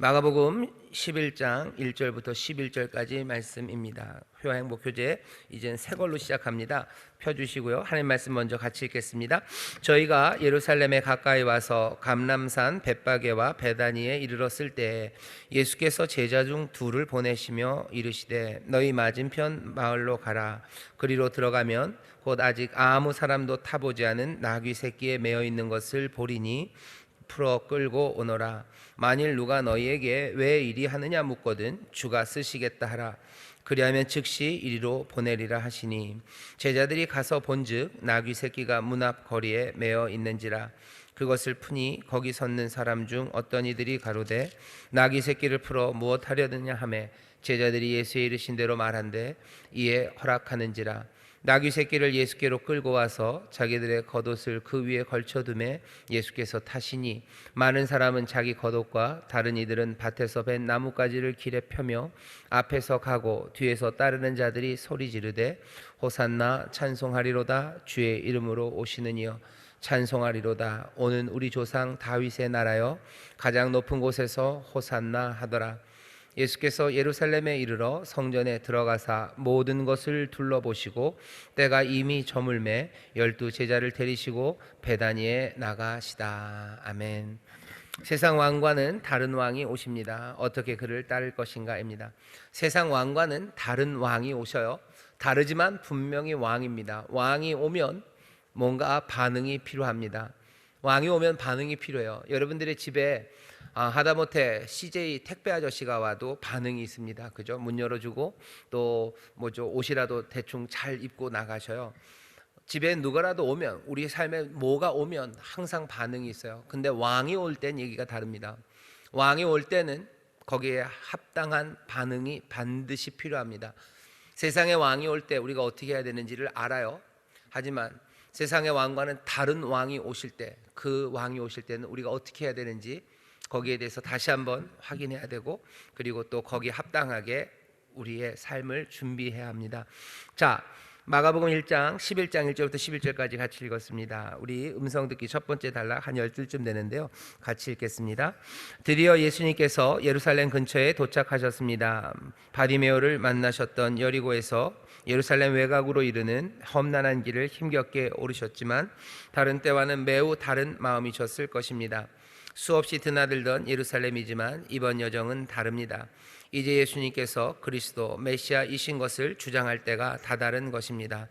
마가복음 11장 1절부터 11절까지 말씀입니다. 효행복효제 이젠 새 걸로 시작합니다. 펴주시고요. 하나님 말씀 먼저 같이 읽겠습니다. 저희가 예루살렘에 가까이 와서 감람산 벳바게와 베다니에 이르렀을 때 예수께서 제자 중 둘을 보내시며 이르시되 너희 맞은편 마을로 가라. 그리로 들어가면 곧 아직 아무 사람도 타보지 않은 나귀 새끼에 매어 있는 것을 보리니 풀어 끌고 오너라. 만일 누가 너희에게 왜 이리 하느냐 묻거든 주가 쓰시겠다 하라. 그리하면 즉시 이리로 보내리라 하시니 제자들이 가서 본즉 나귀 새끼가 문 앞 거리에 매어 있는지라. 그것을 푸니 거기 섰는 사람 중 어떤 이들이 가로되 나귀 새끼를 풀어 무엇 하려느냐 하매 제자들이 예수의 이르신 대로 말한대 이에 허락하는지라. 나귀 새끼를 예수께로 끌고 와서 자기들의 겉옷을 그 위에 걸쳐두매 예수께서 타시니 많은 사람은 자기 겉옷과 다른 이들은 밭에서 벤 나뭇가지를 길에 펴며 앞에서 가고 뒤에서 따르는 자들이 소리 지르되 호산나 찬송하리로다 주의 이름으로 오시는 이여 찬송하리로다 오는 우리 조상 다윗의 나라여 가장 높은 곳에서 호산나 하더라. 예수께서 예루살렘에 이르러 성전에 들어가사 모든 것을 둘러보시고 때가 이미 저물매 12 제자를 데리시고 베다니에 나가시다. 아멘. 세상 왕과는 다른 왕이 오십니다. 어떻게 그를 따를 것인가입니다. 세상 왕과는 다른 왕이 오셔요. 다르지만 분명히 왕입니다. 왕이 오면 뭔가 반응이 필요합니다. 왕이 오면 반응이 필요해요. 여러분들의 집에 하다못해 CJ 택배 아저씨가 와도 반응이 있습니다. 그죠? 문 열어주고 또 뭐죠 옷이라도 대충 잘 입고 나가셔요. 집에 누구라도 오면 우리 삶에 뭐가 오면 항상 반응이 있어요. 근데 왕이 올 땐 얘기가 다릅니다. 왕이 올 때는 거기에 합당한 반응이 반드시 필요합니다. 세상의 왕이 올 때 우리가 어떻게 해야 되는지를 알아요. 하지만 세상의 왕과는 다른 왕이 오실 때, 그 왕이 오실 때는 우리가 어떻게 해야 되는지 거기에 대해서 다시 한번 확인해야 되고 그리고 또 거기에 합당하게 우리의 삶을 준비해야 합니다. 자, 마가복음 1장 11장 1절부터 11절까지 같이 읽었습니다. 우리 음성 듣기 첫 번째 단락 한 10줄쯤 되는데요. 같이 읽겠습니다. 드디어 예수님께서 예루살렘 근처에 도착하셨습니다. 바디메오를 만나셨던 여리고에서 예루살렘 외곽으로 이르는 험난한 길을 힘겹게 오르셨지만 다른 때와는 매우 다른 마음이셨을 것입니다. 수없이 드나들던 예루살렘이지만 이번 여정은 다릅니다. 이제 예수님께서 그리스도 메시아이신 것을 주장할 때가 다다른 것입니다.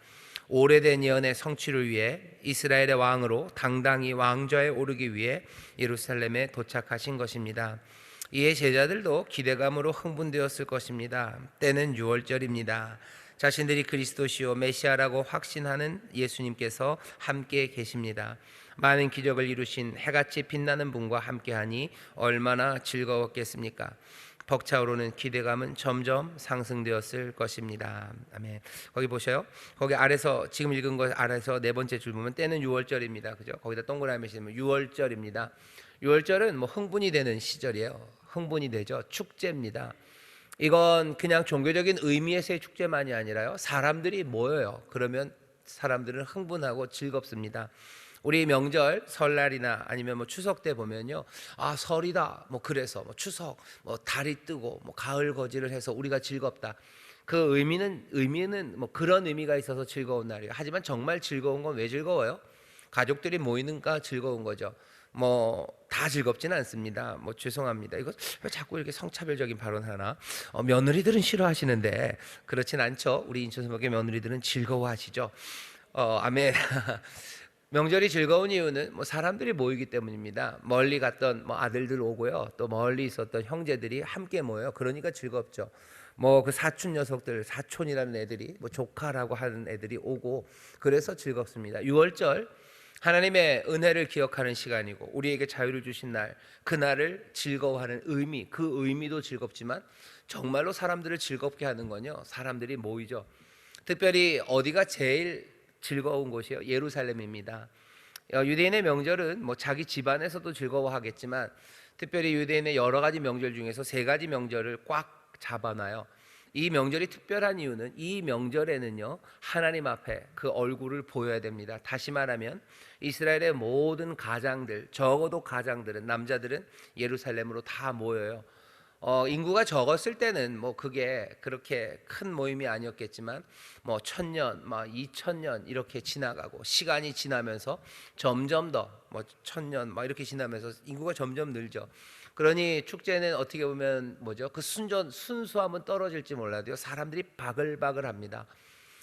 오래된 예언의 성취를 위해 이스라엘의 왕으로 당당히 왕좌에 오르기 위해 예루살렘에 도착하신 것입니다. 이에 제자들도 기대감으로 흥분되었을 것입니다. 때는 6월절입니다. 자신들이 그리스도시요 메시아라고 확신하는 예수님께서 함께 계십니다. 많은 기적을 이루신 해같이 빛나는 분과 함께하니 얼마나 즐거웠겠습니까? 벅차오르는 기대감은 점점 상승되었을 것입니다. 아멘. 거기 보셔요. 거기 아래서 지금 읽은 거 아래서 네 번째 줄 보면 때는 6월절입니다. 그죠? 거기다 동그라미 치면 6월절입니다. 6월절은 뭐 흥분이 되는 시절이에요. 흥분이 되죠. 축제입니다. 이건 그냥 종교적인 의미에서의 축제만이 아니라요. 사람들이 모여요. 그러면 사람들은 흥분하고 즐겁습니다. 우리 명절 설날이나 아니면 뭐 추석 때 보면요, 설이다 뭐 그래서 뭐 추석 뭐 달이 뜨고 뭐 가을 거지를 해서 우리가 즐겁다. 그 의미는 뭐 그런 의미가 있어서 즐거운 날이에요. 하지만 정말 즐거운 건 왜 즐거워요? 가족들이 모이는가 즐거운 거죠. 뭐 다 즐겁지는 않습니다. 뭐 죄송합니다. 이거 왜 자꾸 이렇게 성차별적인 발언 하나? 며느리들은 싫어하시는데 그렇진 않죠. 우리 인천성교회 며느리들은 즐거워하시죠. 아멘. 명절이 즐거운 이유는 뭐 사람들이 모이기 때문입니다. 멀리 갔던 뭐 아들들 오고요, 또 멀리 있었던 형제들이 함께 모여요. 그러니까 즐겁죠. 뭐 그 사촌 녀석들, 사촌이라는 애들이 뭐 조카라고 하는 애들이 오고 그래서 즐겁습니다. 6월절 하나님의 은혜를 기억하는 시간이고 우리에게 자유를 주신 날, 그날을 즐거워하는 의미, 그 의미도 즐겁지만 정말로 사람들을 즐겁게 하는 건요, 사람들이 모이죠. 특별히 어디가 제일 즐거운 곳이요? 예루살렘입니다. 유대인의 명절은 뭐 자기 집안에서도 즐거워하겠지만 특별히 유대인의 여러 가지 명절 중에서 세 가지 명절을 꽉 잡아놔요. 이 명절이 특별한 이유는 이 명절에는요, 하나님 앞에 그 얼굴을 보여야 됩니다. 다시 말하면 이스라엘의 모든 가장들, 적어도 가장들은, 남자들은 예루살렘으로 다 모여요. 인구가 적었을 때는 뭐 그게 그렇게 큰 모임이 아니었겠지만 뭐 1000년, 막 2000년 이렇게 지나가고 시간이 지나면서 점점 더 뭐 1000년 막 이렇게 지나면서 인구가 점점 늘죠. 그러니 축제는 어떻게 보면 뭐죠? 그 순수함은 떨어질지 몰라도요. 사람들이 바글바글합니다.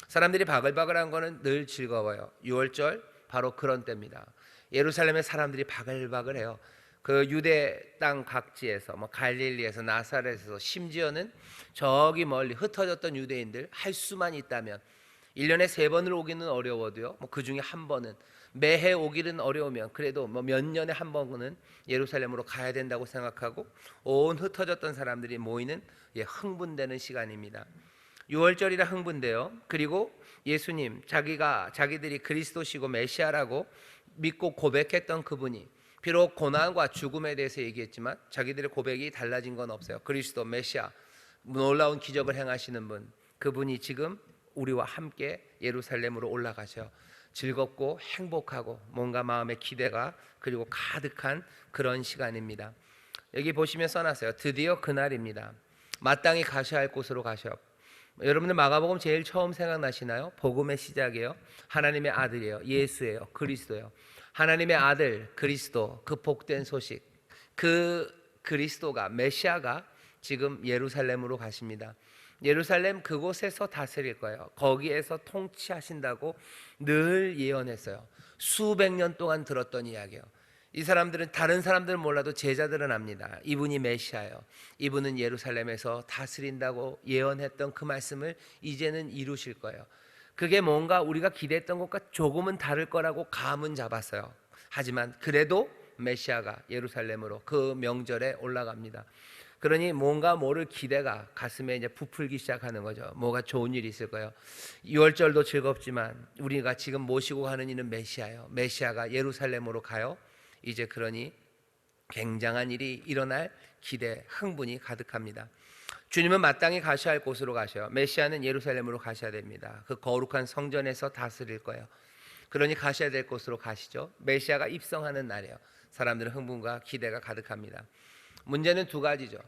사람들이 바글바글한 거는 늘 즐거워요. 6월절 바로 그런 때입니다. 예루살렘의 사람들이 바글바글해요. 그 유대 땅 각지에서 뭐 갈릴리에서 나사렛에서 심지어는 저기 멀리 흩어졌던 유대인들 할 수만 있다면 1년에 3번을 오기는 어려워도요. 뭐 그 중에 한 번은 매해 오기는 어려우면 그래도 뭐 몇 년에 한 번은 예루살렘으로 가야 된다고 생각하고 온 흩어졌던 사람들이 모이는 흥분되는 시간입니다. 6월절이라 흥분돼요. 그리고 예수님 자기들이 그리스도시고 메시아라고 믿고 고백했던 그분이 비록 고난과 죽음에 대해서 얘기했지만 자기들의 고백이 달라진 건 없어요. 그리스도 메시아 놀라운 기적을 행하시는 분, 그분이 지금 우리와 함께 예루살렘으로 올라가셔 즐겁고 행복하고 뭔가 마음의 기대가 그리고 가득한 그런 시간입니다. 여기 보시면 써놨어요. 드디어 그날입니다. 마땅히 가셔야 할 곳으로 가셔. 여러분들 마가복음 제일 처음 생각나시나요? 복음의 시작이에요. 하나님의 아들이에요. 예수예요. 그리스도예요. 하나님의 아들 그리스도, 그 복된 소식, 그 그리스도가 메시아가 지금 예루살렘으로 가십니다. 예루살렘 그곳에서 다스릴 거예요. 거기에서 통치하신다고 늘 예언했어요. 수백 년 동안 들었던 이야기예요. 이 사람들은 다른 사람들은 몰라도 제자들은 압니다. 이분이 메시아예요. 이분은 예루살렘에서 다스린다고 예언했던 그 말씀을 이제는 이루실 거예요. 그게 뭔가 우리가 기대했던 것과 조금은 다를 거라고 감은 잡았어요. 하지만 그래도 메시아가 예루살렘으로 그 명절에 올라갑니다. 그러니 뭔가 모를 기대가 가슴에 이제 부풀기 시작하는 거죠. 뭐가 좋은 일이 있을 거예요. 6월절도 즐겁지만 우리가 지금 모시고 가는 이는 메시아예요. 메시아가 예루살렘으로 가요. 이제 그러니 굉장한 일이 일어날 기대, 흥분이 가득합니다. 주님은 마땅히 가셔야 할 곳으로 가셔요. 메시아는 예루살렘으로 가셔야 됩니다. 그 거룩한 성전에서 다스릴 거예요. 그러니 가셔야 될 곳으로 가시죠. 메시아가 입성하는 날이에요. 사람들은 흥분과 기대가 가득합니다. 문제는 두 가지죠.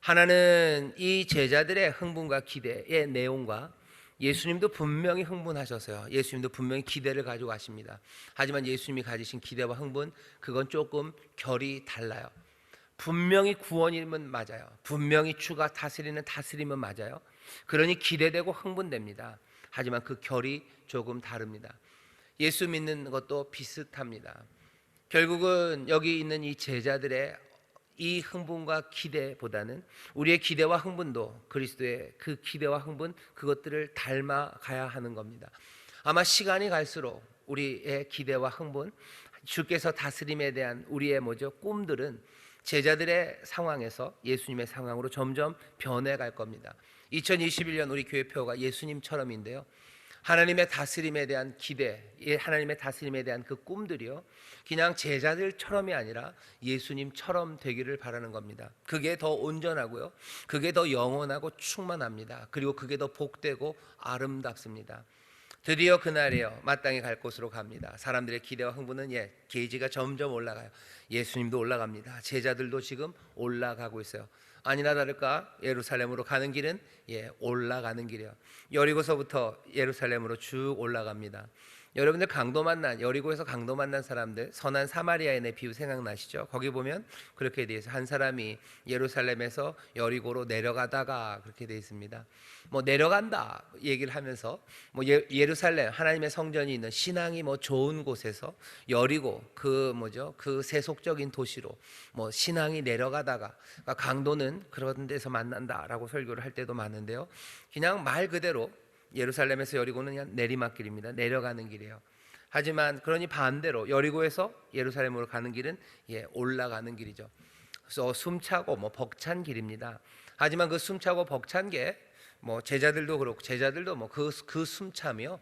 하나는 이 제자들의 흥분과 기대의 내용과 예수님도 분명히 흥분하셔서요. 예수님도 분명히 기대를 가지고 가십니다. 하지만 예수님이 가지신 기대와 흥분, 그건 조금 결이 달라요. 분명히 구원이면 맞아요. 분명히 주가 다스리는 다스림은 맞아요. 그러니 기대되고 흥분됩니다. 하지만 그 결이 조금 다릅니다. 예수 믿는 것도 비슷합니다. 결국은 여기 있는 이 제자들의 이 흥분과 기대보다는 우리의 기대와 흥분도 그리스도의 그 기대와 흥분, 그것들을 닮아가야 하는 겁니다. 아마 시간이 갈수록 우리의 기대와 흥분, 주께서 다스림에 대한 우리의 꿈들은 제자들의 상황에서 예수님의 상황으로 점점 변해갈 겁니다. 2021년 우리 교회표가 예수님처럼인데요, 하나님의 다스림에 대한 기대, 하나님의 다스림에 대한 그 꿈들이요, 그냥 제자들처럼이 아니라 예수님처럼 되기를 바라는 겁니다. 그게 더 온전하고요, 그게 더 영원하고 충만합니다. 그리고 그게 더 복되고 아름답습니다. 드디어 그날이에요. 마땅히 갈 곳으로 갑니다. 사람들의 기대와 흥분은 게이지가 점점 올라가요. 예수님도 올라갑니다. 제자들도 지금 올라가고 있어요. 아니나 다를까 예루살렘으로 가는 길은 올라가는 길이에요. 여리고서부터 예루살렘으로 쭉 올라갑니다. 여러분들 여리고에서 강도 만난 사람들, 선한 사마리아인의 비유 생각나시죠? 거기 보면 그렇게 돼 있어요. 한 사람이 예루살렘에서 여리고로 내려가다가 그렇게 돼 있습니다. 내려간다 얘기를 하면서 예루살렘 하나님의 성전이 있는 신앙이 좋은 곳에서 여리고 그 세속적인 도시로 신앙이 내려가다가, 그러니까 강도는 그런 데서 만난다라고 설교를 할 때도 많은데요, 그냥 말 그대로 예루살렘에서 여리고는 그냥 내리막길입니다. 내려가는 길이에요. 하지만 그러니 반대로 여리고에서 예루살렘으로 가는 길은 올라가는 길이죠. 그래서 숨차고 벅찬 길입니다. 하지만 그 숨차고 벅찬 게 제자들도 그렇고, 제자들도 그 숨참이요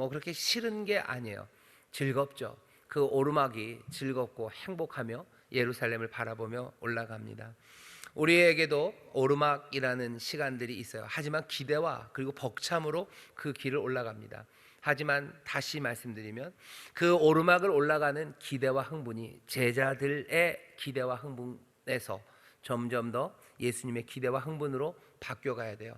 그렇게 싫은 게 아니에요. 즐겁죠. 그 오르막이 즐겁고 행복하며 예루살렘을 바라보며 올라갑니다. 우리에게도 오르막이라는 시간들이 있어요. 하지만 기대와 그리고 벅참으로 그 길을 올라갑니다. 하지만 다시 말씀드리면 그 오르막을 올라가는 기대와 흥분이 제자들의 기대와 흥분에서 점점 더 예수님의 기대와 흥분으로 바뀌어가야 돼요.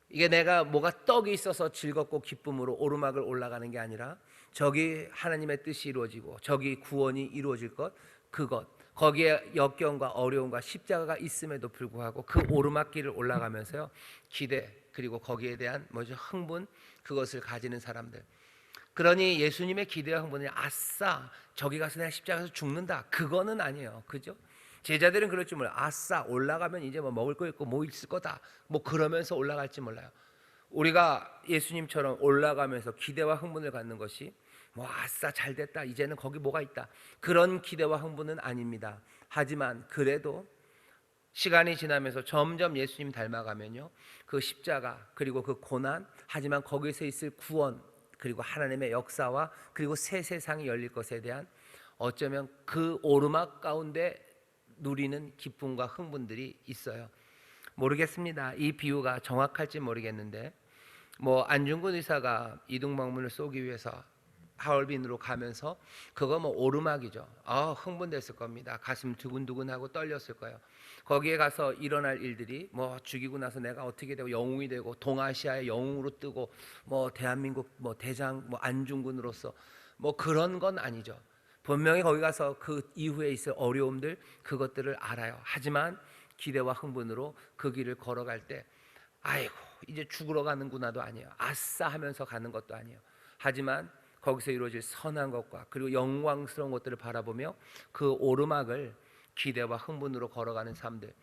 이게 내가 뭐가 떡이 있어서 즐겁고 기쁨으로 오르막을 올라가는 게 아니라 저기 하나님의 뜻이 이루어지고 저기 구원이 이루어질 것, 그것, 거기에 역경과 어려움과 십자가가 있음에도 불구하고 그 오르막길을 올라가면서요, 기대 그리고 거기에 대한 흥분, 그것을 가지는 사람들. 그러니 예수님의 기대와 흥분이 아싸 저기 가서 내가 십자가에서 죽는다, 그거는 아니에요. 그죠? 제자들은 그럴 줄 몰라요. 아싸 올라가면 이제 먹을 거 있고 있을 거다, 그러면서 올라갈지 몰라요. 우리가 예수님처럼 올라가면서 기대와 흥분을 갖는 것이 아싸 잘 됐다, 이제는 거기 뭐가 있다, 그런 기대와 흥분은 아닙니다. 하지만 그래도 시간이 지나면서 점점 예수님 닮아가면요, 그 십자가 그리고 그 고난, 하지만 거기서 있을 구원 그리고 하나님의 역사와 그리고 새 세상이 열릴 것에 대한 어쩌면 그 오르막 가운데 누리는 기쁨과 흥분들이 있어요. 모르겠습니다. 이 비유가 정확할지 모르겠는데 안중근 의사가 이등병문을 쏘기 위해서 하얼빈으로 가면서 그거 오르막이죠. 흥분됐을 겁니다. 가슴 두근두근하고 떨렸을 거예요. 거기에 가서 일어날 일들이 죽이고 나서 내가 어떻게 되고 영웅이 되고 동아시아의 영웅으로 뜨고 대한민국 대장 안중근으로서 그런 건 아니죠. 분명히 거기 가서 그 이후에 있을 어려움들, 그것들을 알아요. 하지만 기대와 흥분으로 그 길을 걸어갈 때 아이고 이제 죽으러 가는구나도 아니에요. 아싸 하면서 가는 것도 아니에요. 하지만 거기서 이루어질 선한 것과 그리고 영광스러운 것들을 바라보며 그 오르막을 기대와 흥분으로 걸어가는 삶들,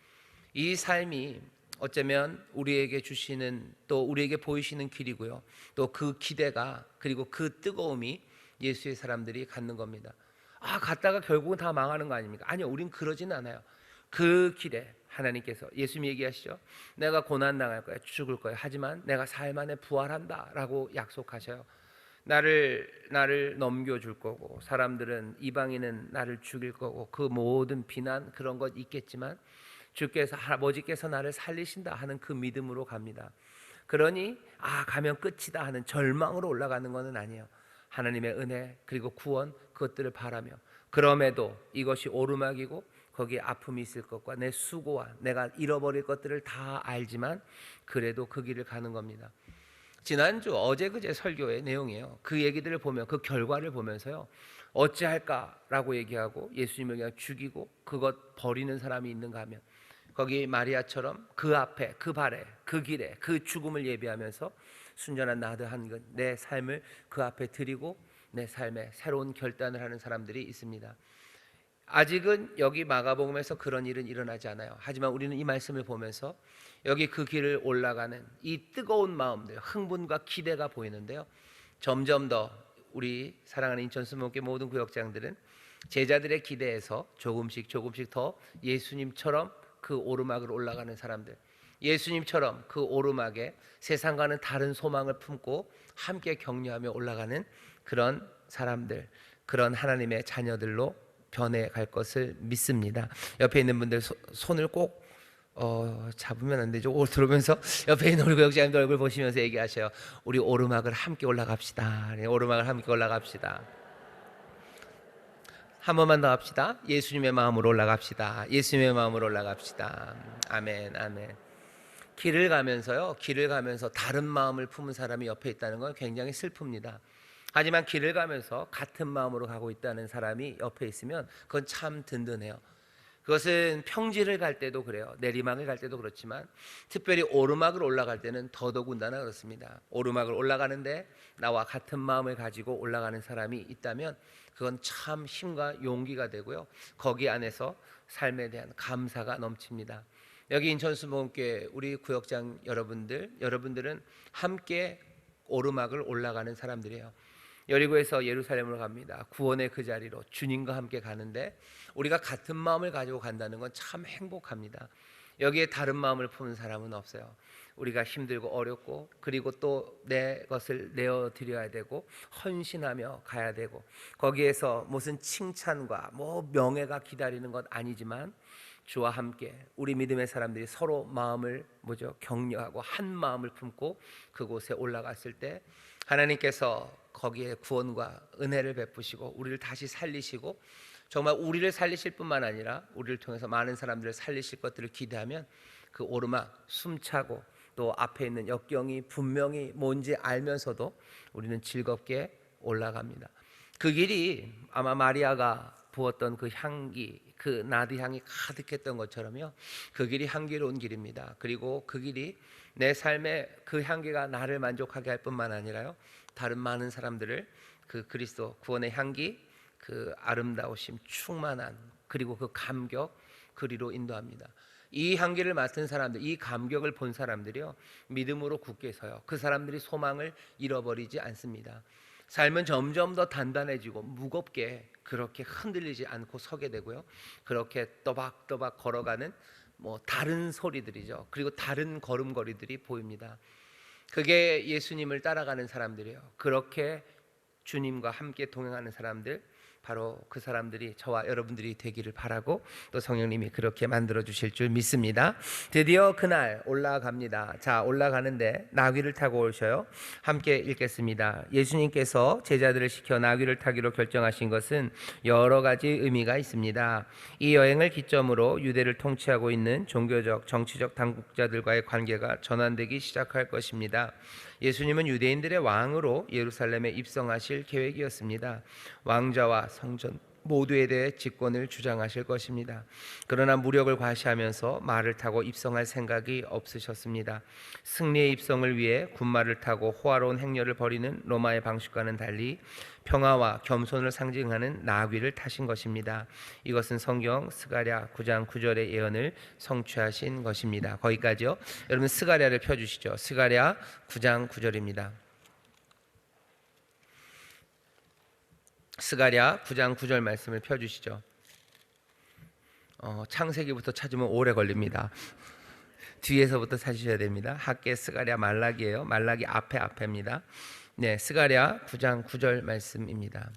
이 삶이 어쩌면 우리에게 주시는, 또 우리에게 보이시는 길이고요, 또 그 기대가 그리고 그 뜨거움이 예수의 사람들이 갖는 겁니다. 갔다가 결국은 다 망하는 거 아닙니까? 아니요, 우린 그러지는 않아요. 그 길에 하나님께서, 예수님 얘기하시죠. 내가 고난 당할 거야, 죽을 거야, 하지만 내가 사흘 만에 부활한다 라고 약속하셔요. 나를 넘겨줄 거고, 사람들은, 이방인은 나를 죽일 거고, 그 모든 비난 그런 것 있겠지만 주께서, 아버지께서 나를 살리신다 하는 그 믿음으로 갑니다. 그러니 가면 끝이다 하는 절망으로 올라가는 것은 아니에요. 하나님의 은혜 그리고 구원, 그것들을 바라며, 그럼에도 이것이 오르막이고 거기에 아픔이 있을 것과 내 수고와 내가 잃어버릴 것들을 다 알지만 그래도 그 길을 가는 겁니다. 지난주 어제 그제 설교의 내용이에요. 그 얘기들을 보면, 그 결과를 보면서요, 어찌할까라고 얘기하고 예수님을 그냥 죽이고 그것 버리는 사람이 있는가 하면, 거기 마리아처럼 그 앞에, 그 발에, 그 길에, 그 죽음을 예비하면서 순전한 나드한 내 삶을 그 앞에 드리고 내 삶에 새로운 결단을 하는 사람들이 있습니다. 아직은 여기 마가복음에서 그런 일은 일어나지 않아요. 하지만 우리는 이 말씀을 보면서 여기 그 길을 올라가는 이 뜨거운 마음들, 흥분과 기대가 보이는데요, 점점 더 우리 사랑하는 인천수목회 모든 구역장들은 제자들의 기대에서 조금씩 더 예수님처럼 그 오르막을 올라가는 사람들, 예수님처럼 그 오르막에 세상과는 다른 소망을 품고 함께 격려하며 올라가는 그런 사람들, 그런 하나님의 자녀들로 변해갈 것을 믿습니다. 옆에 있는 분들 손을 꼭 잡으면 안 되죠. 들어오면서 옆에 있는 우리 구역장님들 얼굴 보시면서 얘기하셔요. 우리 오르막을 함께 올라갑시다. 오르막을 함께 올라갑시다. 한 번만 더 합시다. 예수님의 마음으로 올라갑시다. 예수님의 마음으로 올라갑시다. 아멘, 아멘. 길을 가면서 다른 마음을 품은 사람이 옆에 있다는 건 굉장히 슬픕니다. 하지만 길을 가면서 같은 마음으로 가고 있다는 사람이 옆에 있으면 그건 참 든든해요. 그것은 평지를 갈 때도 그래요. 내리막을 갈 때도 그렇지만 특별히 오르막을 올라갈 때는 더더군다나 그렇습니다. 오르막을 올라가는데 나와 같은 마음을 가지고 올라가는 사람이 있다면 그건 참 힘과 용기가 되고요, 거기 안에서 삶에 대한 감사가 넘칩니다. 여기 인천수목교회 우리 구역장 여러분들은 함께 오르막을 올라가는 사람들이에요. 여리고에서 예루살렘으로 갑니다. 구원의 그 자리로 주님과 함께 가는데 우리가 같은 마음을 가지고 간다는 건 참 행복합니다. 여기에 다른 마음을 품은 사람은 없어요. 우리가 힘들고 어렵고 그리고 또 내 것을 내어드려야 되고 헌신하며 가야 되고, 거기에서 무슨 칭찬과 명예가 기다리는 것 아니지만 주와 함께 우리 믿음의 사람들이 서로 마음을 격려하고 한 마음을 품고 그곳에 올라갔을 때 하나님께서 거기에 구원과 은혜를 베푸시고 우리를 다시 살리시고 정말 우리를 살리실 뿐만 아니라 우리를 통해서 많은 사람들을 살리실 것들을 기대하면 그 오르막 숨차고 또 앞에 있는 역경이 분명히 뭔지 알면서도 우리는 즐겁게 올라갑니다. 그 길이 아마 마리아가 부었던 그 향기, 그 나드 향이 가득했던 것처럼요, 그 길이 향기로운 길입니다. 그리고 그 길이 내 삶에 그 향기가 나를 만족하게 할 뿐만 아니라요, 다른 많은 사람들을 그 그리스도 구원의 향기, 그 아름다우심, 충만한, 그리고 그 감격, 그리로 인도합니다. 이 향기를 맡은 사람들, 이 감격을 본 사람들이요, 믿음으로 굳게 서요. 그 사람들이 소망을 잃어버리지 않습니다. 삶은 점점 더 단단해지고 무겁게 그렇게 흔들리지 않고 서게 되고요, 그렇게 또박또박 걸어가는 다른 소리들이죠. 그리고 다른 걸음걸이들이 보입니다. 그게 예수님을 따라가는 사람들이에요. 그렇게 주님과 함께 동행하는 사람들, 바로 그 사람들이 저와 여러분들이 되기를 바라고 또 성령님이 그렇게 만들어 주실 줄 믿습니다. 드디어 그날 올라갑니다. 자, 올라가는데 나귀를 타고 오셔요. 함께 읽겠습니다. 예수님께서 제자들을 시켜 나귀를 타기로 결정하신 것은 여러 가지 의미가 있습니다. 이 여행을 기점으로 유대를 통치하고 있는 종교적, 정치적 당국자들과의 관계가 전환되기 시작할 것입니다. 예수님은 유대인들의 왕으로 예루살렘에 입성하실 계획이었습니다. 왕자와 성전 모두에 대해 직권을 주장하실 것입니다. 그러나 무력을 과시하면서 말을 타고 입성할 생각이 없으셨습니다. 승리의 입성을 위해 군말을 타고 호화로운 행렬을 벌이는 로마의 방식과는 달리 평화와 겸손을 상징하는 나귀를 타신 것입니다. 이것은 성경 스가랴 9장 9절의 예언을 성취하신 것입니다. 거기까지요. 여러분 스가랴를 펴주시죠. 스가랴 9장 9절입니다. 스가랴 9장 9절 말씀을 펴주시죠. 창세기부터 찾으면 오래 걸립니다. 뒤에서부터 찾으셔야 됩니다. 학계 스가랴 말라기예요. 말라기 앞에입니다. 네, 스가랴 9장 9절 말씀입니다.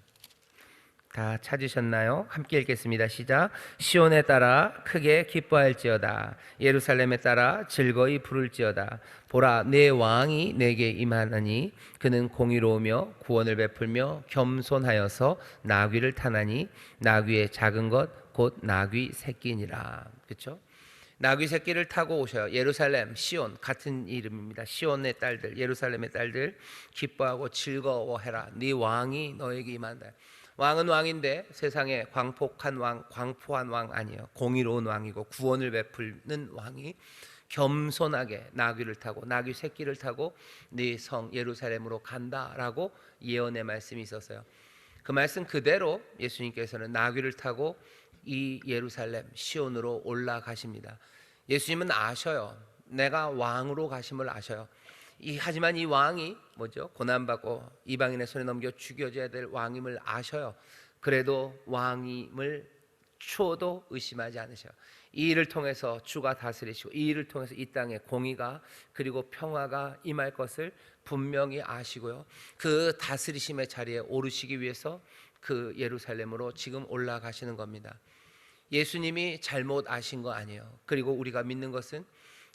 다 찾으셨나요? 함께 읽겠습니다. 시작. 시온에 따라 크게 기뻐할지어다. 예루살렘에 따라 즐거이 부를지어다. 보라, 내 왕이 내게 임하나니 그는 공의로우며 구원을 베풀며 겸손하여서 나귀를 타나니 나귀의 작은 것 곧 나귀 새끼니라. 그렇죠? 나귀 새끼를 타고 오셔요. 예루살렘, 시온 같은 이름입니다. 시온의 딸들, 예루살렘의 딸들 기뻐하고 즐거워해라. 네 왕이 너에게 임한다. 왕은 왕인데 세상에 광폭한 왕, 광포한 왕 아니에요. 공의로운 왕이고 구원을 베푸는 왕이 겸손하게 나귀를 타고 나귀 새끼를 타고 네 성 예루살렘으로 간다라고 예언의 말씀이 있었어요. 그 말씀 그대로 예수님께서는 나귀를 타고 이 예루살렘 시온으로 올라가십니다. 예수님은 아셔요. 내가 왕으로 가심을 아셔요. 하지만 이 왕이 뭐죠? 고난받고 이방인의 손에 넘겨 죽여져야 될 왕임을 아셔요. 그래도 왕임을 초도 의심하지 않으셔요. 이 일을 통해서 주가 다스리시고 이 일을 통해서 이 땅에 공의가 그리고 평화가 임할 것을 분명히 아시고요, 그 다스리심의 자리에 오르시기 위해서 그 예루살렘으로 지금 올라가시는 겁니다. 예수님이 잘못 아신 거 아니에요. 그리고 우리가 믿는 것은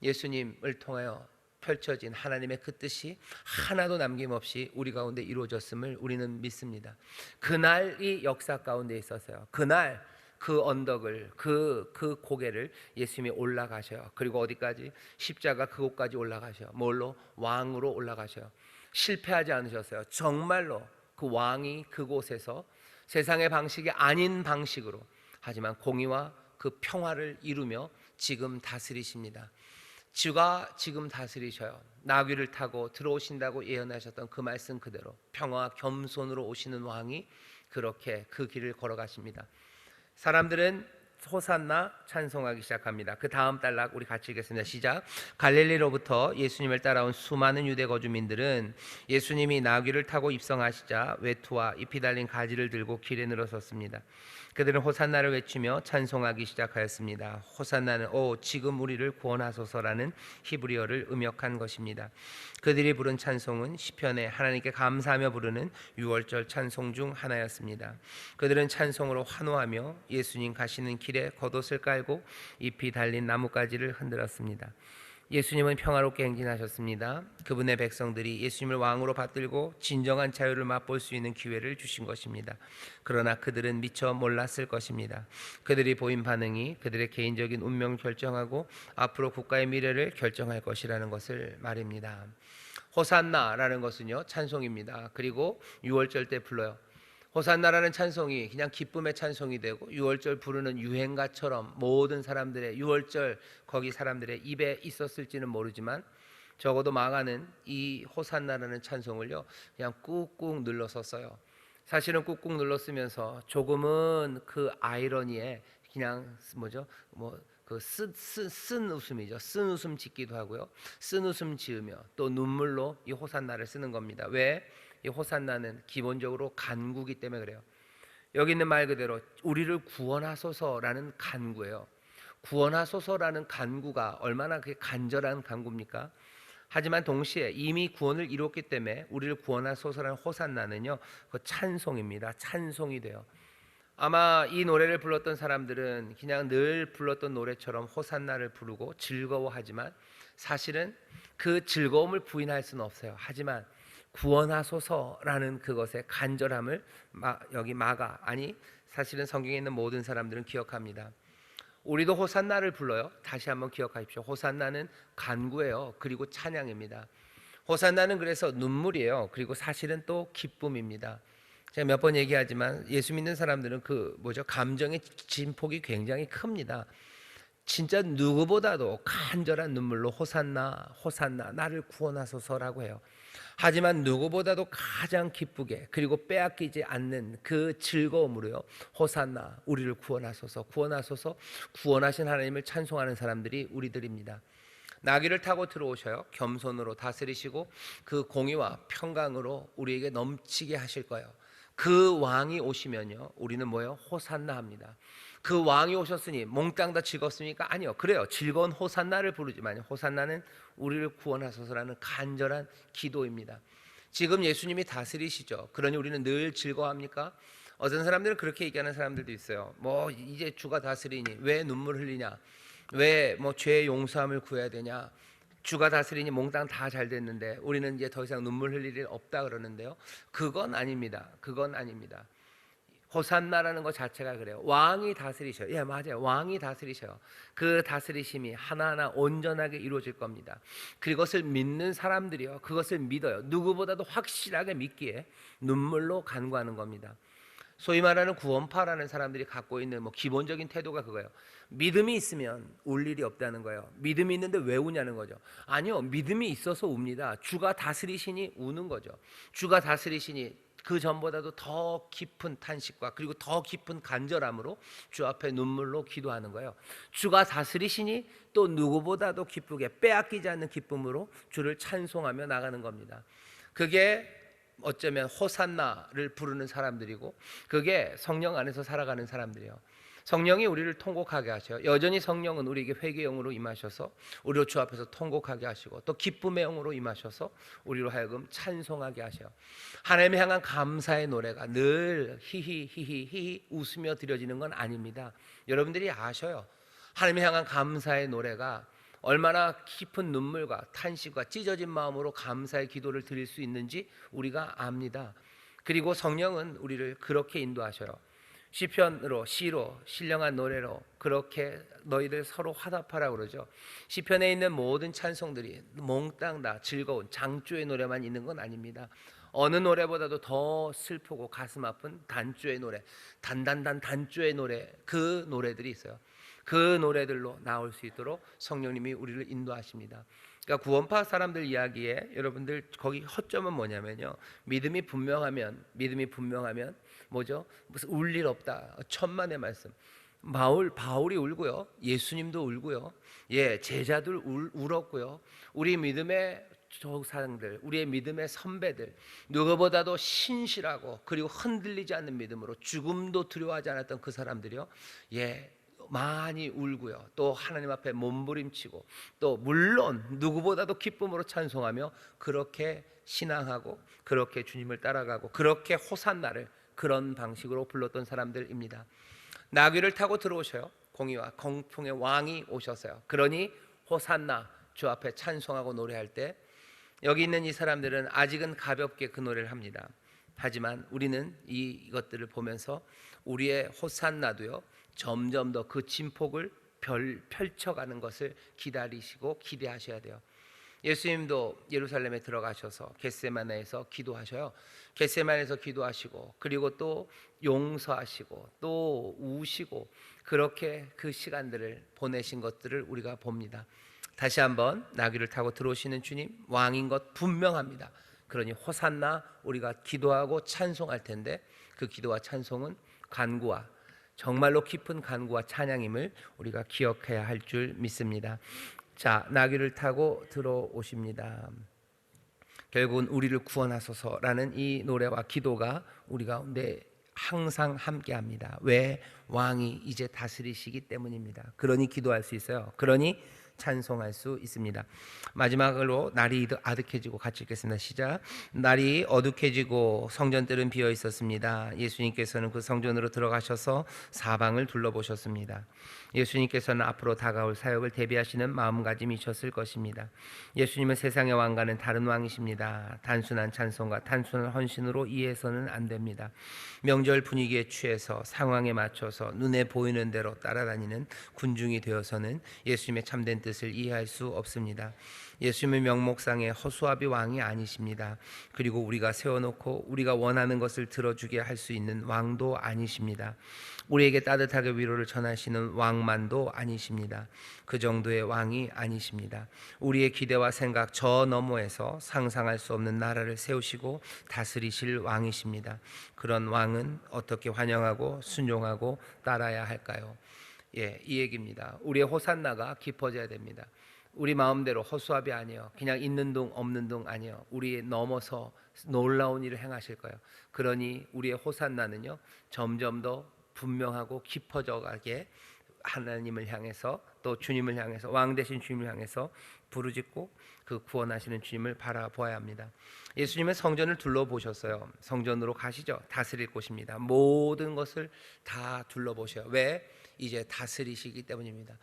예수님을 통하여 펼쳐진 하나님의 그 뜻이 하나도 남김없이 우리 가운데 이루어졌음을 우리는 믿습니다. 그날이 역사 가운데 있었어요. 그날 그 언덕을 그 고개를 예수님이 올라가셔요. 그리고 어디까지? 십자가 그곳까지 올라가셔요. 뭘로? 왕으로 올라가셔요. 실패하지 않으셨어요. 정말로 그 왕이 그곳에서 세상의 방식이 아닌 방식으로, 하지만 공의와 그 평화를 이루며 지금 다스리십니다. 주가 지금 다스리셔요. 나귀를 타고 들어오신다고 예언하셨던 그 말씀 그대로 평화 겸손으로 오시는 왕이 그렇게 그 길을 걸어가십니다. 사람들은 호산나 찬송하기 시작합니다. 그 다음 단락 우리 같이 읽겠습니다. 시작. 갈릴리로부터 예수님을 따라온 수많은 유대 거주민들은 예수님이 나귀를 타고 입성하시자 외투와 잎이 달린 가지를 들고 길에 늘어섰습니다. 그들은 호산나를 외치며 찬송하기 시작하였습니다. 호산나는 지금 우리를 구원하소서라는 히브리어를 음역한 것입니다. 그들이 부른 찬송은 시편에 하나님께 감사하며 부르는 유월절 찬송 중 하나였습니다. 그들은 찬송으로 환호하며 예수님 가시는 길에 겉옷을 깔고 잎이 달린 나뭇가지를 흔들었습니다. 예수님은 평화롭게 행진하셨습니다. 그분의 백성들이 예수님을 왕으로 받들고 진정한 자유를 맛볼 수 있는 기회를 주신 것입니다. 그러나 그들은 미처 몰랐을 것입니다. 그들이 보인 반응이 그들의 개인적인 운명을 결정하고 앞으로 국가의 미래를 결정할 것이라는 것을 말입니다. 호산나라는 것은요, 찬송입니다. 그리고 유월절 때 불러요. 호산나라는 찬송이 그냥 기쁨의 찬송이 되고 유월절 부르는 유행가처럼 모든 사람들의 유월절 거기 사람들의 입에 있었을지는 모르지만 적어도 마가는 이 호산나라는 찬송을요 그냥 꾹꾹 눌러서 써요. 사실은 꾹꾹 눌러 쓰면서 조금은 그 아이러니에 그냥 뭐죠 쓴 웃음이죠. 쓴 웃음 짓기도 하고요. 쓴 웃음 지으며 또 눈물로 이 호산나를 쓰는 겁니다. 왜? 이 호산나는 기본적으로 간구기 때문에 그래요. 여기 있는 말 그대로 우리를 구원하소서라는 간구예요. 구원하소서라는 간구가 얼마나 그게 간절한 간구입니까? 하지만 동시에 이미 구원을 이뤘기 때문에 우리를 구원하소서라는 호산나는요 그 찬송입니다. 찬송이 돼요. 아마 이 노래를 불렀던 사람들은 그냥 늘 불렀던 노래처럼 호산나를 부르고 즐거워하지만 사실은 그 즐거움을 부인할 수는 없어요. 하지만 구원하소서라는 그것의 간절함을 여기 마가 아니 사실은 성경에 있는 모든 사람들은 기억합니다. 우리도 호산나를 불러요. 다시 한번 기억하십시오. 호산나는 간구예요. 그리고 찬양입니다. 호산나는 그래서 눈물이에요. 그리고 사실은 또 기쁨입니다. 제가 몇 번 얘기하지만 예수 믿는 사람들은 감정의 진폭이 굉장히 큽니다. 진짜 누구보다도 간절한 눈물로 호산나 호산나 나를 구원하소서라고 해요. 하지만 누구보다도 가장 기쁘게 그리고 빼앗기지 않는 그 즐거움으로요 호산나 우리를 구원하소서 구원하소서 구원하신 하나님을 찬송하는 사람들이 우리들입니다. 나귀를 타고 들어오셔요. 겸손으로 다스리시고 그 공의와 평강으로 우리에게 넘치게 하실 거예요. 그 왕이 오시면요 우리는 뭐예요? 호산나 합니다. 그 왕이 오셨으니 몽땅 다 즐겁습니까? 아니요. 그래요. 즐거운 호산나를 부르지만 호산나는 우리를 구원하소서라는 간절한 기도입니다. 지금 예수님이 다스리시죠. 그러니 우리는 늘 즐거워합니까? 어떤 사람들은 그렇게 얘기하는 사람들도 있어요. 뭐 이제 주가 다스리니 왜 눈물 흘리냐? 왜 뭐 죄의 용서함을 구해야 되냐? 주가 다스리니 몽땅 다 잘 됐는데 우리는 이제 더 이상 눈물 흘릴 일 없다 그러는데요. 그건 아닙니다. 그건 아닙니다. 호산나라는 것 자체가 그래요. 왕이 다스리셔요. 예, 맞아요. 왕이 다스리셔요. 그 다스리심이 하나하나 온전하게 이루어질 겁니다. 그것을 믿는 사람들이요. 그것을 믿어요. 누구보다도 확실하게 믿기에 눈물로 간구하는 겁니다. 소위 말하는 구원파라는 사람들이 갖고 있는 기본적인 태도가 그거예요. 믿음이 있으면 울 일이 없다는 거예요. 믿음이 있는데 왜 우냐는 거죠. 아니요, 믿음이 있어서 웁니다. 주가 다스리시니 우는 거죠. 주가 다스리시니 그 전보다도 더 깊은 탄식과 그리고 더 깊은 간절함으로 주 앞에 눈물로 기도하는 거예요. 주가 다스리시니 또 누구보다도 기쁘게 빼앗기지 않는 기쁨으로 주를 찬송하며 나가는 겁니다. 그게 어쩌면 호산나를 부르는 사람들이고 그게 성령 안에서 살아가는 사람들이에요. 성령이 우리를 통곡하게 하셔요. 여전히 성령은 우리에게 회개의 영으로 임하셔서 우리로 주 앞에서 통곡하게 하시고 또 기쁨의 영으로 임하셔서 우리로 하여금 찬송하게 하셔요. 하나님에 향한 감사의 노래가 늘 히히 웃으며 드려지는 건 아닙니다. 여러분들이 아셔요. 하나님에 향한 감사의 노래가 얼마나 깊은 눈물과 탄식과 찢어진 마음으로 감사의 기도를 드릴 수 있는지 우리가 압니다. 그리고 성령은 우리를 그렇게 인도하셔요. 시편으로 시로 신령한 노래로 그렇게 너희들 서로 화답하라 그러죠. 시편에 있는 모든 찬송들이 몽땅 다 즐거운 장조의 노래만 있는 건 아닙니다. 어느 노래보다도 더 슬프고 가슴 아픈 단조의 노래, 단조의 노래, 그 노래들이 있어요. 그 노래들로 나올 수 있도록 성령님이 우리를 인도하십니다. 그러니까 구원파 사람들 이야기에 여러분들 거기 허점은 뭐냐면요. 믿음이 분명하면 뭐죠? 무슨 울 일 없다. 천만의 말씀. 바울이 울고요. 예수님도 울고요. 예, 제자들 울었고요. 우리 믿음의 조상들, 우리의 믿음의 선배들, 누구보다도 신실하고 그리고 흔들리지 않는 믿음으로 죽음도 두려워하지 않았던 그 사람들이요. 예, 많이 울고요. 또 하나님 앞에 몸부림치고 또 물론 누구보다도 기쁨으로 찬송하며 그렇게 신앙하고 그렇게 주님을 따라가고 그렇게 호산나를 그런 방식으로 불렀던 사람들입니다. 나귀를 타고 들어오셔요. 공의와 공평의 왕이 오셨어요. 그러니 호산나 주 앞에 찬송하고 노래할 때 여기 있는 이 사람들은 아직은 가볍게 그 노래를 합니다. 하지만 우리는 이것들을 보면서 우리의 호산나도요 점점 더 그 진폭을 펼쳐가는 것을 기다리시고 기대하셔야 돼요. 예수님도 예루살렘에 들어가셔서 겟세마네에서 기도하셔요. 겟세마네에서 기도하시고 그리고 또 용서하시고 또 우시고 그렇게 그 시간들을 보내신 것들을 우리가 봅니다. 다시 한번 나귀를 타고 들어오시는 주님 왕인 것 분명합니다. 그러니 호산나 우리가 기도하고 찬송할 텐데 그 기도와 찬송은 간구와 정말로 깊은 간구와 찬양임을 우리가 기억해야 할 줄 믿습니다. 자, 나귀를 타고 들어오십니다. 결국은 우리를 구원하소서라는 이 노래와 기도가 우리 가운데 항상 함께합니다. 왜? 왕이 이제 다스리시기 때문입니다. 그러니 기도할 수 있어요. 그러니 찬송할 수 있습니다. 마지막으로 날이 아득해지고 같이 읽겠습니다. 시작. 날이 어둑해지고 성전들은 비어 있었습니다. 예수님께서는 그 성전으로 들어가셔서 사방을 둘러보셨습니다. 예수님께서는 앞으로 다가올 사역을 대비하시는 마음가짐이셨을 것입니다. 예수님은 세상의 왕과는 다른 왕이십니다. 단순한 찬송과 단순한 헌신으로 이해해서는 안 됩니다. 명절 분위기에 취해서 상황에 맞춰서 눈에 보이는 대로 따라다니는 군중이 되어서는 예수님의 참된 뜻을 이해할 수 없습니다. 예수님의 명목상의 허수아비 왕이 아니십니다. 그리고 우리가 세워놓고 우리가 원하는 것을 들어주게 할 수 있는 왕도 아니십니다. 우리에게 따뜻하게 위로를 전하시는 왕만도 아니십니다. 그 정도의 왕이 아니십니다. 우리의 기대와 생각 저 너머에서 상상할 수 없는 나라를 세우시고 다스리실 왕이십니다. 그런 왕은 어떻게 환영하고 순종하고 따라야 할까요? 이 얘기입니다. 우리의 호산나가 깊어져야 됩니다. 우리 마음대로 허수아비 아니요, 그냥 있는 둥 없는 둥 아니요, 우리 넘어서 놀라운 일을 행하실 거예요. 그러니 우리의 호산나는요 점점 더 분명하고 깊어져 가게 하나님을 향해서 또 주님을 향해서 왕 되신 주님을 향해서 부르짖고 그 구원하시는 주님을 바라보아야 합니다. 예수님은 성전을 둘러보셨어요. 성전으로 가시죠. 다스릴 곳입니다. 모든 것을 다 둘러보셔요. 왜? 이제 다스리시기 때문입니다.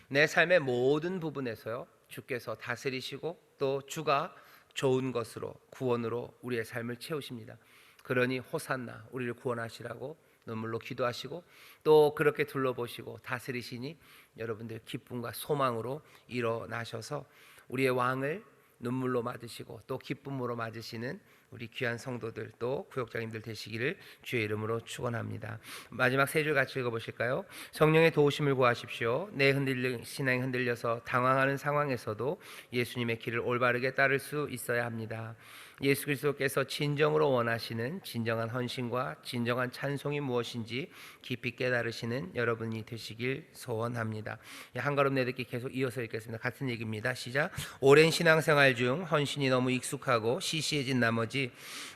내 삶의 모든 부분에서요 주께서 다스리시고 또 주가 좋은 것으로 구원으로 우리의 삶을 채우십니다. 그러니 호산나 우리를 구원하시라고 눈물로 기도하시고 또 그렇게 둘러보시고 다스리시니 여러분들 기쁨과 소망으로 일어나셔서 우리의 왕을 눈물로 맞으시고 또 기쁨으로 맞으시는 우리 귀한 성도들 또 구역장님들 되시기를 주의 이름으로 축원합니다. 마지막 세 줄 같이 읽어보실까요? 성령의 도우심을 구하십시오. 내 신앙이 흔들려서 당황하는 상황에서도 예수님의 길을 올바르게 따를 수 있어야 합니다. 예수 그리스도께서 진정으로 원하시는 진정한 헌신과 진정한 찬송이 무엇인지 깊이 깨달으시는 여러분이 되시길 소원합니다. 한 걸음 내딛기 계속 이어서 읽겠습니다. 같은 얘기입니다. 시작. 오랜 신앙생활 중 헌신이 너무 익숙하고 시시해진 나머지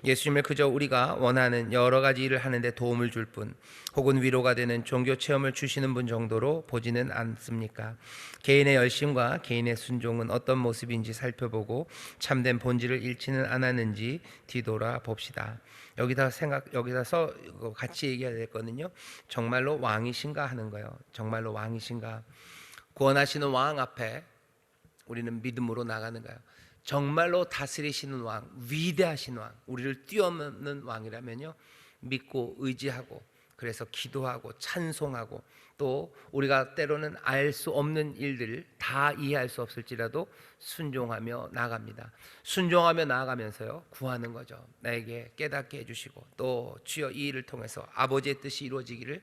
예수님을 그저 우리가 원하는 여러 가지 일을 하는데 도움을 줄 뿐 혹은 위로가 되는 종교 체험을 주시는 분 정도로 보지는 않습니까? 개인의 열심과 개인의 순종은 어떤 모습인지 살펴보고 참된 본질을 잃지는 않았는지 뒤돌아 봅시다. 여기다서 같이 얘기해야 되거든요. 정말로 왕이신가 하는 거예요. 정말로 왕이신가? 구원하시는 왕 앞에 우리는 믿음으로 나가는 거예요. 정말로 다스리시는 왕, 위대하신 왕, 우리를 뛰어넘는 왕이라면요 믿고 의지하고 그래서 기도하고 찬송하고 또 우리가 때로는 알 수 없는 일들을 다 이해할 수 없을지라도 순종하며 나아갑니다. 순종하며 나아가면서요 구하는 거죠. 나에게 깨닫게 해주시고 또 주여 이 일을 통해서 아버지의 뜻이 이루어지기를,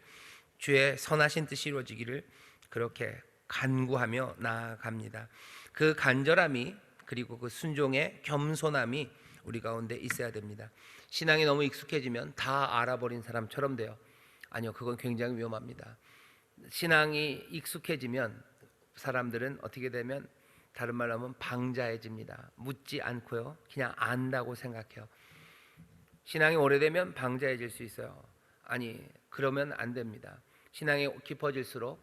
주의 선하신 뜻이 이루어지기를 그렇게 간구하며 나아갑니다. 그 간절함이 그리고 그 순종의 겸손함이 우리 가운데 있어야 됩니다. 신앙이 너무 익숙해지면 다 알아버린 사람처럼 돼요. 아니요, 그건 굉장히 위험합니다. 신앙이 익숙해지면 사람들은 어떻게 되면 다른 말로 하면 방자해집니다. 묻지 않고요 그냥 안다고 생각해요. 신앙이 오래되면 방자해질 수 있어요. 아니, 그러면 안 됩니다. 신앙이 깊어질수록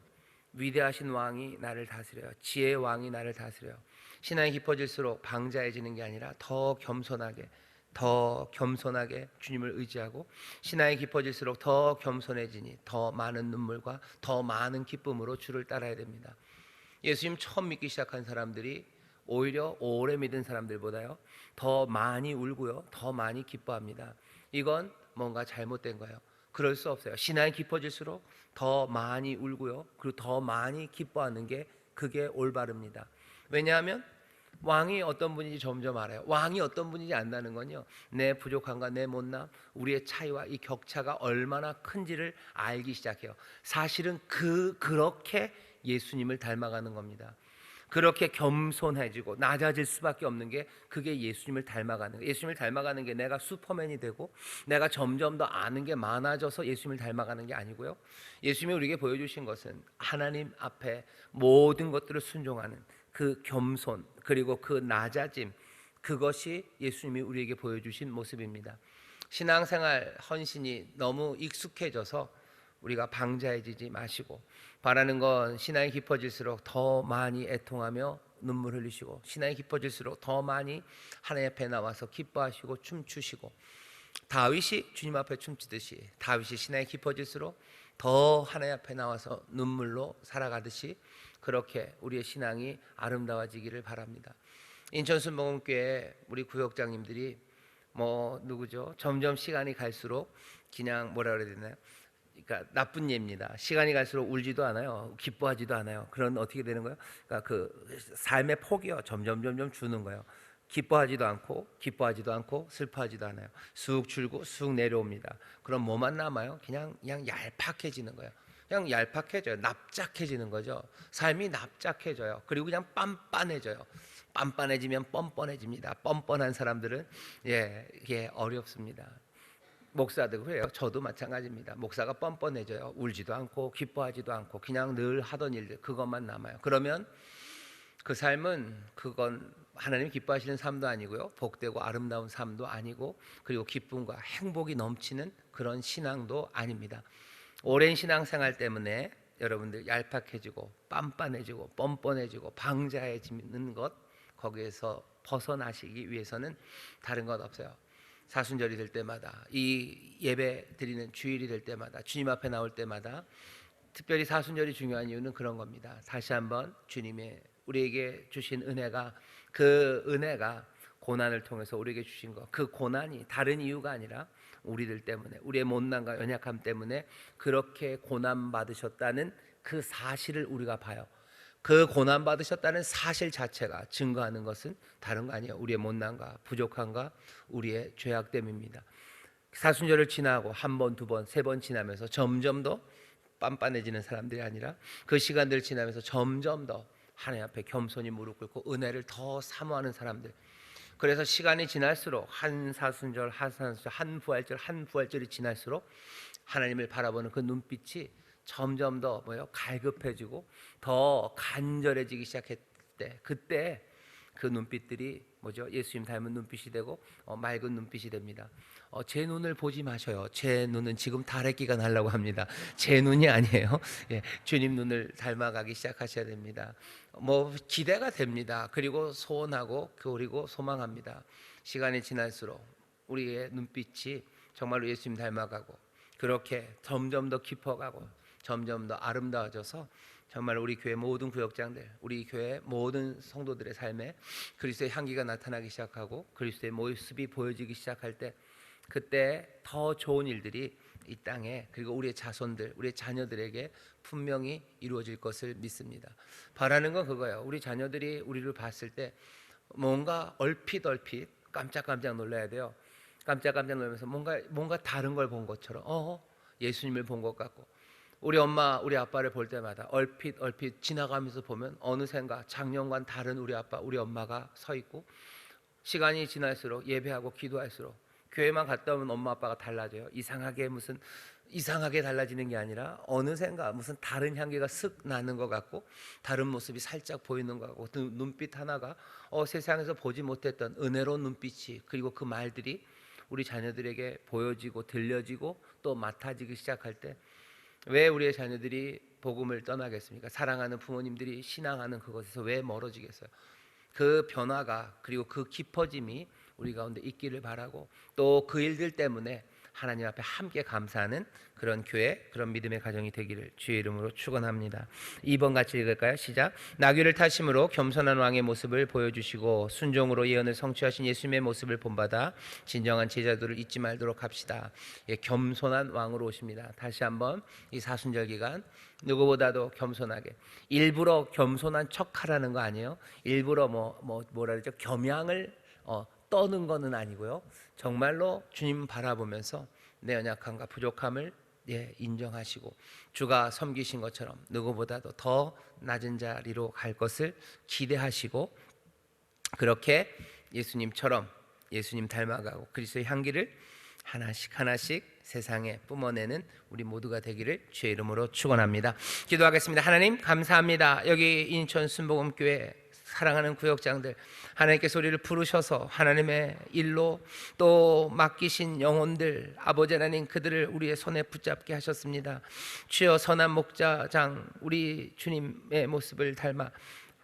위대하신 왕이 나를 다스려요. 지혜의 왕이 나를 다스려요. 신앙이 깊어질수록 방자해지는 게 아니라 더 겸손하게 주님을 의지하고, 신앙이 깊어질수록 더 겸손해지니 더 많은 눈물과 더 많은 기쁨으로 주를 따라야 됩니다. 예수님 처음 믿기 시작한 사람들이 오히려 오래 믿은 사람들보다요 더 많이 울고요, 더 많이 기뻐합니다. 이건 뭔가 잘못된 거예요. 그럴 수 없어요. 신앙이 깊어질수록 더 많이 울고요, 그리고 더 많이 기뻐하는 게 그게 올바릅니다. 왜냐하면 왕이 어떤 분인지 점점 알아요. 왕이 어떤 분인지 안다는 건요, 내 부족함과 내 못남, 우리의 차이와 이 격차가 얼마나 큰지를 알기 시작해요. 사실은 그렇게 예수님을 닮아가는 겁니다. 그렇게 겸손해지고 낮아질 수밖에 없는 게 그게 예수님을 닮아가는 거예요. 예수님을 닮아가는 게 내가 슈퍼맨이 되고 내가 점점 더 아는 게 많아져서 예수님을 닮아가는 게 아니고요, 예수님이 우리에게 보여주신 것은 하나님 앞에 모든 것들을 순종하는 그 겸손, 그리고 그 낮아짐, 그것이 예수님이 우리에게 보여주신 모습입니다. 신앙생활 헌신이 너무 익숙해져서 우리가 방자해지지 마시고, 바라는 건 신앙이 깊어질수록 더 많이 애통하며 눈물 흘리시고, 신앙이 깊어질수록 더 많이 하나님 앞에 나와서 기뻐하시고 춤추시고, 다윗이 주님 앞에 춤추듯이 다윗이 신앙이 깊어질수록 더 하나님 앞에 나와서 눈물로 살아가듯이 그렇게 우리의 신앙이 아름다워지기를 바랍니다. 인천순복음교회 우리 구역장님들이 누구죠? 점점 시간이 갈수록 그냥 뭐라 그래야 되나요? 그러니까 나쁜 예입니다. 시간이 갈수록 울지도 않아요, 기뻐하지도 않아요. 그런 어떻게 되는 거예요? 그러니까 그 삶의 폭이요 점점 주는 거예요. 기뻐하지도 않고 슬퍼하지도 않아요. 쑥 줄고 쑥 내려옵니다. 그럼 뭐만 남아요? 그냥 얄팍해지는 거예요. 그냥 얄팍해져요. 납작해지는 거죠. 삶이 납작해져요. 그리고 그냥 빤빤해져요. 빤빤해지면 뻔뻔해집니다. 뻔뻔한 사람들은 이게 어렵습니다. 목사도 그래요. 저도 마찬가지입니다. 목사가 뻔뻔해져요. 울지도 않고 기뻐하지도 않고 그냥 늘 하던 일들 그것만 남아요. 그러면 그 삶은 그건 하나님 기뻐하시는 삶도 아니고요, 복되고 아름다운 삶도 아니고, 그리고 기쁨과 행복이 넘치는 그런 신앙도 아닙니다. 오랜 신앙생활 때문에 여러분들 얄팍해지고 빤빤해지고 뻔뻔해지고 방자해지는 것, 거기에서 벗어나시기 위해서는 다른 것 없어요. 사순절이 될 때마다, 이 예배 드리는 주일이 될 때마다, 주님 앞에 나올 때마다, 특별히 사순절이 중요한 이유는 그런 겁니다. 다시 한번 주님의 우리에게 주신 은혜가, 그 은혜가 고난을 통해서 우리에게 주신 것, 그 고난이 다른 이유가 아니라 우리들 때문에, 우리의 못난과 연약함 때문에 그렇게 고난 받으셨다는 그 사실을 우리가 봐요. 그 고난 받으셨다는 사실 자체가 증거하는 것은 다른 거 아니에요. 우리의 못난과 부족함과 우리의 죄악됨입니다. 사순절을 지나고 한 번, 두 번, 세 번 지나면서 점점 더 빤빤해지는 사람들이 아니라, 그 시간들을 지나면서 점점 더 하나님 앞에 겸손히 무릎 꿇고 은혜를 더 사모하는 사람들. 그래서 시간이 지날수록 한 사순절, 한 부활절, 한 부활절이 지날수록 하나님을 바라보는 그 눈빛이 점점 더 갈급해지고 더 간절해지기 시작했을 때, 그때 그 눈빛들이 예수님 닮은 눈빛이 되고 맑은 눈빛이 됩니다. 제 눈을 보지 마셔요. 제 눈은 지금 다래끼가 나려고 합니다. 제 눈이 아니에요. 주님 눈을 닮아가기 시작하셔야 됩니다. 기대가 됩니다. 그리고 소원하고 그리고 소망합니다. 시간이 지날수록 우리의 눈빛이 정말로 예수님 닮아가고, 그렇게 점점 더 깊어가고 점점 더 아름다워져서 정말 우리 교회 모든 구역장들, 우리 교회 모든 성도들의 삶에 그리스도의 향기가 나타나기 시작하고 그리스도의 모습이 보여지기 시작할 때, 그때 더 좋은 일들이 이 땅에, 그리고 우리의 자손들, 우리의 자녀들에게 분명히 이루어질 것을 믿습니다. 바라는 건 그거예요. 우리 자녀들이 우리를 봤을 때 뭔가 얼핏 깜짝깜짝 놀라야 돼요. 깜짝깜짝 놀면서 뭔가 다른 걸 본 것처럼, 예수님을 본 것 같고, 우리 엄마 우리 아빠를 볼 때마다 얼핏 지나가면서 보면 어느샌가 작년과는 다른 우리 아빠 우리 엄마가 서 있고, 시간이 지날수록 예배하고 기도할수록 교회만 갔다 오면 엄마 아빠가 달라져요. 이상하게 달라지는 게 아니라 어느샌가 무슨 다른 향기가 슥 나는 것 같고, 다른 모습이 살짝 보이는 것 같고, 눈빛 하나가 세상에서 보지 못했던 은혜로운 눈빛이, 그리고 그 말들이 우리 자녀들에게 보여지고 들려지고 또 맡아지기 시작할 때, 왜 우리의 자녀들이 복음을 떠나겠습니까? 사랑하는 부모님들이 신앙하는 그것에서 왜 멀어지겠어요? 그 변화가, 그리고 그 깊어짐이 우리 가운데 있기를 바라고, 또 그 일들 때문에 하나님 앞에 함께 감사하는 그런 교회, 그런 믿음의 가정이 되기를 주의 이름으로 축원합니다. 2번 같이 읽을까요? 시작. 나귀를 타심으로 겸손한 왕의 모습을 보여주시고 순종으로 예언을 성취하신 예수님의 모습을 본받아 진정한 제자들을 잊지 말도록 합시다. 예, 겸손한 왕으로 오십니다. 다시 한번 이 사순절 기간 누구보다도 겸손하게, 일부러 겸손한 척하라는 거 아니에요. 일부러 뭐라 그러죠? 겸양을 떠는 거는 아니고요. 정말로 주님 바라보면서 내 연약함과 부족함을 인정하시고 주가 섬기신 것처럼 누구보다도 더 낮은 자리로 갈 것을 기대하시고 그렇게 예수님처럼 예수님 닮아가고 그리스도의 향기를 하나씩 하나씩 세상에 뿜어내는 우리 모두가 되기를 주의 이름으로 축원합니다. 기도하겠습니다. 하나님 감사합니다. 여기 인천 순복음교회 사랑하는 구역장들, 하나님께서 우리를 부르셔서 하나님의 일로 또 맡기신 영혼들, 아버지 하나님 그들을 우리의 손에 붙잡게 하셨습니다. 주여 선한 목자장 우리 주님의 모습을 닮아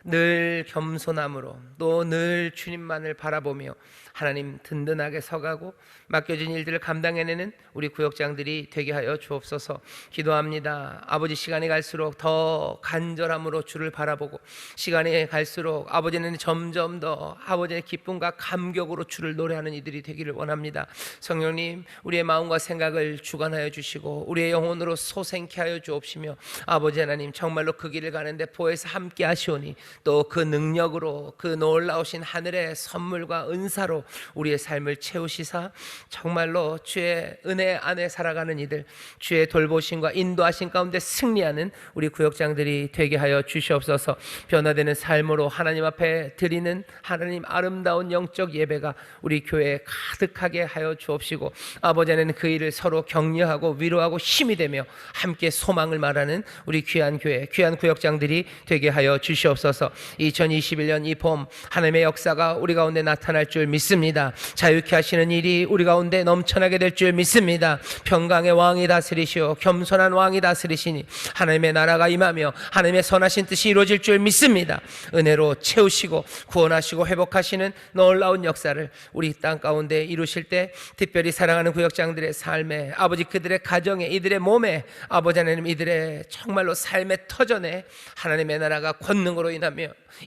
늘 겸손함으로 또 늘 주님만을 바라보며 하나님 든든하게 서가고 맡겨진 일들을 감당해내는 우리 구역장들이 되게 하여 주옵소서. 기도합니다. 아버지, 시간이 갈수록 더 간절함으로 주를 바라보고 시간이 갈수록 아버지는 점점 더 아버지의 기쁨과 감격으로 주를 노래하는 이들이 되기를 원합니다. 성령님, 우리의 마음과 생각을 주관하여 주시고 우리의 영혼으로 소생케 하여 주옵시며 아버지 하나님 정말로 그 길을 가는데 보혜사 함께 하시오니 또 그 능력으로 그 놀라우신 하늘의 선물과 은사로 우리의 삶을 채우시사 정말로 주의 은혜 안에 살아가는 이들, 주의 돌보심과 인도하심 가운데 승리하는 우리 구역장들이 되게 하여 주시옵소서. 변화되는 삶으로 하나님 앞에 드리는 하나님 아름다운 영적 예배가 우리 교회에 가득하게 하여 주옵시고 아버지 하나님 그 일을 서로 격려하고 위로하고 힘이 되며 함께 소망을 말하는 우리 귀한 교회, 귀한 구역장들이 되게 하여 주시옵소서. 2021년 이 봄 하나님의 역사가 우리 가운데 나타날 줄 믿습니다. 자유케 하시는 일이 우리 가운데 넘쳐나게 될 줄 믿습니다. 평강의 왕이 다스리시오 겸손한 왕이 다스리시니 하나님의 나라가 임하며 하나님의 선하신 뜻이 이루어질 줄 믿습니다. 은혜로 채우시고 구원하시고 회복하시는 놀라운 역사를 우리 땅 가운데 이루실 때 특별히 사랑하는 구역장들의 삶에 아버지 그들의 가정에 이들의 몸에 아버지 하나님 이들의 정말로 삶의 터전에 하나님의 나라가 권능으로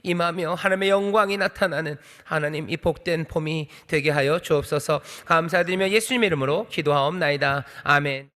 임하며 하나님의 영광이 나타나는 하나님 이 복된 봄이 되게 하여 주옵소서. 감사드리며 예수님의 이름으로 기도하옵나이다. 아멘.